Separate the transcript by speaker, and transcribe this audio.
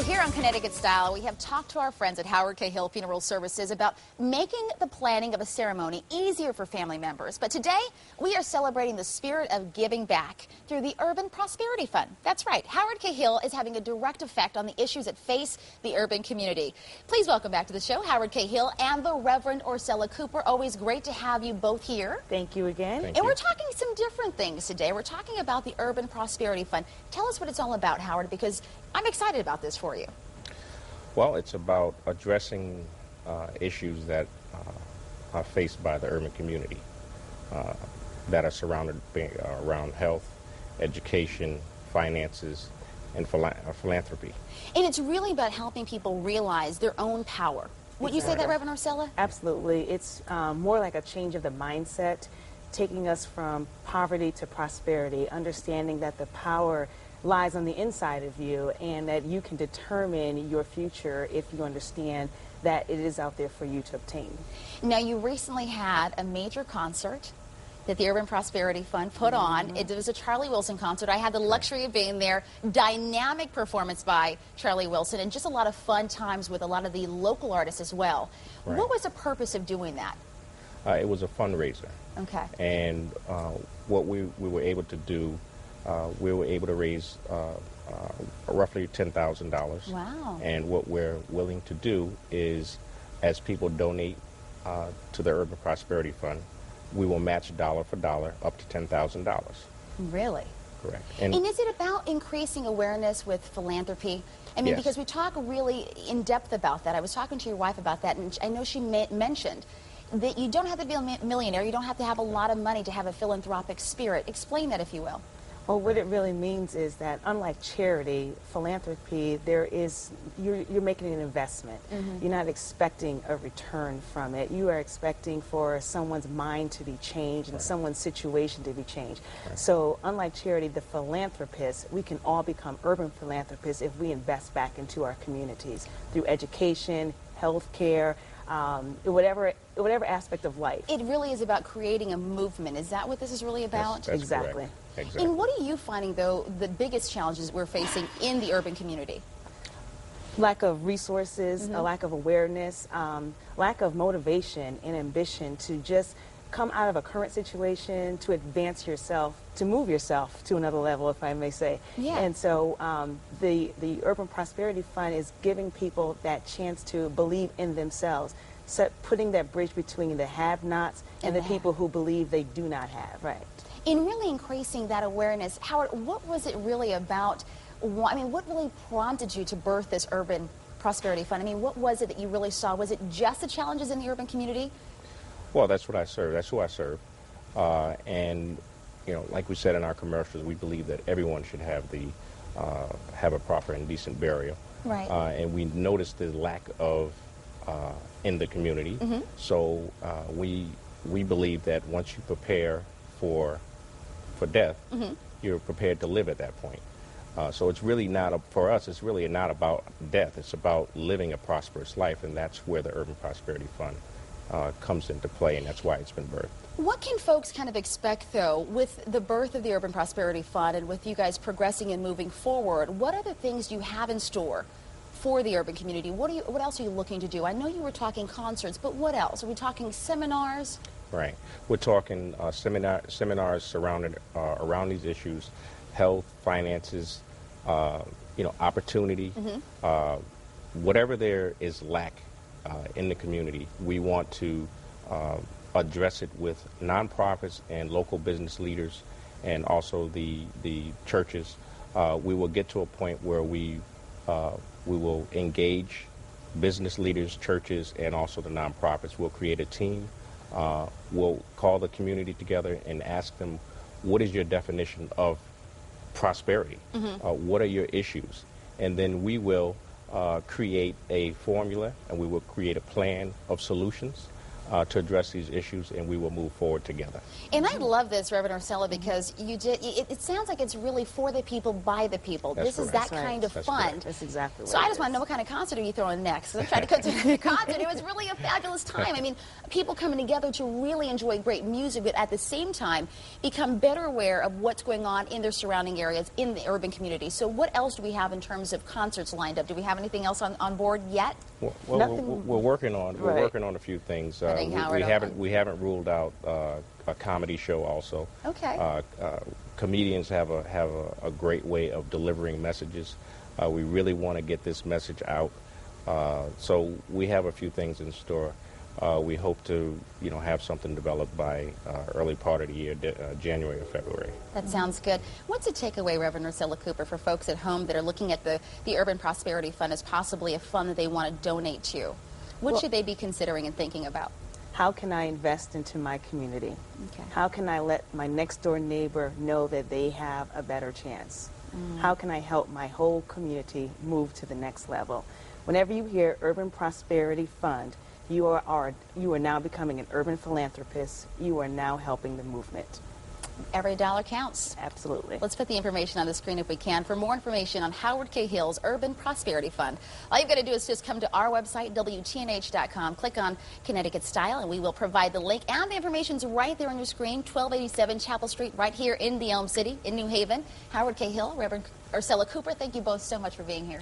Speaker 1: Well, here on Connecticut Style, we have talked to our friends at Howard Cahill Funeral Services about making the planning of a ceremony easier for family members. But today, we are celebrating the spirit of giving back through the Urban Prosperity Fund. That's right, Howard Cahill is having a direct effect on the issues that face the urban community. Please welcome back to the show Howard Cahill and the Reverend Orcella Cooper. Always great to have you both here.
Speaker 2: Thank you again.
Speaker 1: And we're talking some different things today. We're talking about the Urban Prosperity Fund. Tell us what it's all about, Howard, because I'm excited about this for you.
Speaker 3: Well, it's about addressing issues that are faced by the urban community that are surrounded around health, education, finances, and philanthropy.
Speaker 1: And it's really about helping people realize their own power. Would you say that, Reverend Orcella?
Speaker 2: Absolutely. It's more like a change of the mindset, taking us from poverty to prosperity, understanding that the power lies on the inside of you and that you can determine your future if you understand that it is out there for you to obtain.
Speaker 1: Now, you recently had a major concert that the Urban Prosperity Fund put on. It was a Charlie Wilson concert. I had the luxury of being there. Dynamic performance by Charlie Wilson and just a lot of fun times with a lot of the local artists as well.
Speaker 3: Right.
Speaker 1: What was the purpose of doing that?
Speaker 3: It was a fundraiser.
Speaker 1: Okay.
Speaker 3: And what we were able to do, we were able to raise roughly $10,000.
Speaker 1: Wow.
Speaker 3: And what we're willing to do is, as people donate to the Urban Prosperity Fund, we will match dollar for dollar up to $10,000.
Speaker 1: Really?
Speaker 3: Correct.
Speaker 1: And is it about increasing awareness with philanthropy? I mean,
Speaker 3: Yes.
Speaker 1: because we talk really in depth about that. I was talking to your wife about that, and I know she mentioned that you don't have to be a millionaire. You don't have to have a lot of money to have a philanthropic spirit. Explain that, if you will.
Speaker 2: Well, what it really means is that unlike charity, philanthropy, you're making an investment. You're not expecting a return from it. You are expecting for someone's mind to be changed and someone's situation to be changed. So unlike charity, the philanthropists, we can all become urban philanthropists if we invest back into our communities through education, health care, whatever aspect of life.
Speaker 1: It really is about creating a movement. Is that what this is really about?
Speaker 3: That's
Speaker 2: Exactly.
Speaker 3: correct. Exactly.
Speaker 1: And what are you finding, though, the biggest challenges we're facing in the urban community?
Speaker 2: Lack of resources, a lack of awareness, lack of motivation and ambition to just come out of a current situation, to advance yourself, to move yourself to another level, if I may say.
Speaker 1: Yeah.
Speaker 2: And so the Urban Prosperity Fund is giving people that chance to believe in themselves, putting that bridge between the have-nots and the people who believe they do not have. Right.
Speaker 1: In really increasing that awareness, Howard, what was it really about? I mean, what really prompted you to birth this Urban Prosperity Fund? I mean, what was it that you really saw? Was it just the challenges in the urban community?
Speaker 3: Well, that's what I serve. That's who I serve. And, you know, like we said in our commercials, we believe that everyone should have have a proper and decent burial.
Speaker 1: Right.
Speaker 3: And we noticed the lack of in the community. So we believe that once you prepare for death, you're prepared to live at that point. So it's really not, for us, it's really not about death. It's about living a prosperous life, and that's where the Urban Prosperity Fund comes into play, and that's why it's been birthed.
Speaker 1: What can folks kind of expect, though, with the birth of the Urban Prosperity Fund and with you guys progressing and moving forward? What are the things you have in store for the urban community? What else are you looking to do? I know you were talking concerts, but what else? Are we talking seminars?
Speaker 3: Right. We're talking seminars surrounded around these issues: health, finances, opportunity. Whatever there is lack in the community, we want to address it with nonprofits and local business leaders, and also the churches. We will get to a point where we will engage business leaders, churches, and also the nonprofits. We'll create a team. We'll call the community together and ask them, what is your definition of prosperity? What are your issues? And then we will create a formula, and we will create a plan of solutions to address these issues, and we will move forward together.
Speaker 1: And I love this, Reverend Ursula, because it sounds like it's really for the people, by the people.
Speaker 3: That's
Speaker 1: This is
Speaker 3: correct.
Speaker 1: that
Speaker 2: That's right.
Speaker 1: kind of
Speaker 3: That's
Speaker 1: fund.
Speaker 3: correct.
Speaker 2: That's exactly what
Speaker 1: So I
Speaker 2: it
Speaker 1: just want to
Speaker 2: is.
Speaker 1: know what kind of concert are you throwing next? I'm trying to go to the concert. It was really a fabulous time. I mean, people coming together to really enjoy great music, but at the same time become better aware of what's going on in their surrounding areas, in the urban community. So what else do we have in terms of concerts lined up? Do we have anything else on board yet?
Speaker 3: Well,
Speaker 2: Nothing-
Speaker 3: we're working on
Speaker 2: Right.
Speaker 3: a few things.
Speaker 1: I think Howard
Speaker 3: We haven't ruled out a comedy show also.
Speaker 1: Okay.
Speaker 3: Comedians have a great way of delivering messages. We really want to get this message out. So we have a few things in store. We hope to, have something developed by early part of the year, January or February.
Speaker 1: That sounds good. What's a takeaway, Reverend Ursula Cooper, for folks at home that are looking at the Urban Prosperity Fund as possibly a fund that they want to donate to? What should they be considering and thinking about?
Speaker 2: How can I invest into my community?
Speaker 1: Okay.
Speaker 2: How can I let my next door neighbor know that they have a better chance? How can I help my whole community move to the next level? Whenever you hear Urban Prosperity Fund, you are now becoming an urban philanthropist. You are now helping the movement.
Speaker 1: Every dollar counts.
Speaker 2: Absolutely.
Speaker 1: Let's put the information on the screen if we can. For more information on Howard K. Hill's Urban Prosperity Fund, all you've got to do is just come to our website, WTNH.com, click on Connecticut Style, and we will provide the link. And the information's right there on your screen, 1287 Chapel Street, right here in the Elm City, in New Haven. Howard K. Hill, Reverend Ursula Cooper, thank you both so much for being here.